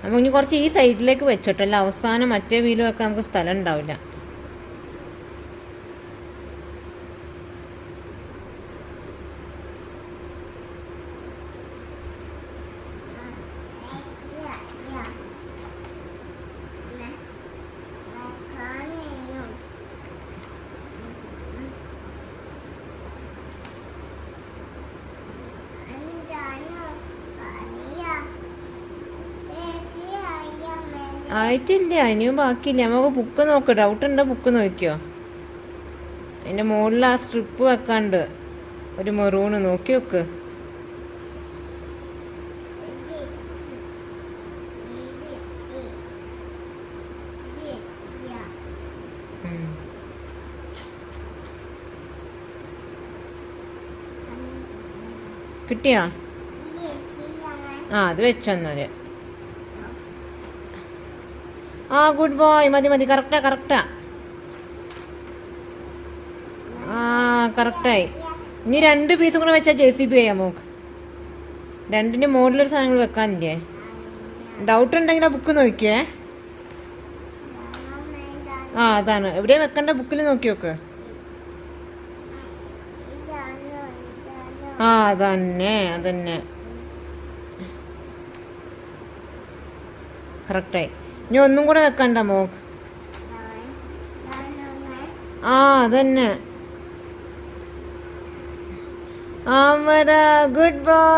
നമുക്ക് ഇനി കുറച്ച് ഈ സൈഡിലേക്ക് വെച്ചിട്ടല്ല, അവസാനം മറ്റേ വീല് വെക്കാൻ നമുക്ക് സ്ഥലം ഉണ്ടാവില്ല. ആയിട്ടില്ല, ഇനിയും ബാക്കിയില്ല. നമുക്ക് ബുക്ക് നോക്ക്, ഡൗട്ട് ഉണ്ടോ ബുക്ക് നോക്കിയോ. അതിൻ്റെ മുകളിൽ ആ സ്ട്രിപ്പ് വെക്കാണ്ട് ഒരു മെറൂണ്, നോക്കി നോക്ക്. കിട്ടിയാ? അത് വെച്ചെന്നാല്. Good boy. മതി. കറക്റ്റാ. കറക്റ്റായി. ഇനി 2 പീസും കൂടെ വെച്ചാൽ JCB ചെയ്യാം നമുക്ക്. 2ൻ്റെ മുകളിലൊരു സാധനങ്ങൾ വെക്കാനില്ലേ. ഡൗട്ട് ഉണ്ടെങ്കിൽ ആ ബുക്ക് നോക്കിയേ. അതാണ് എവിടെയാ വെക്കണ്ട, ബുക്കിൽ നോക്കി നോക്ക്. അതന്നെ കറക്റ്റായി. ഇനി ഒന്നും കൂടെ വെക്കണ്ട മോക്ക്. അതന്നെ. Good boy.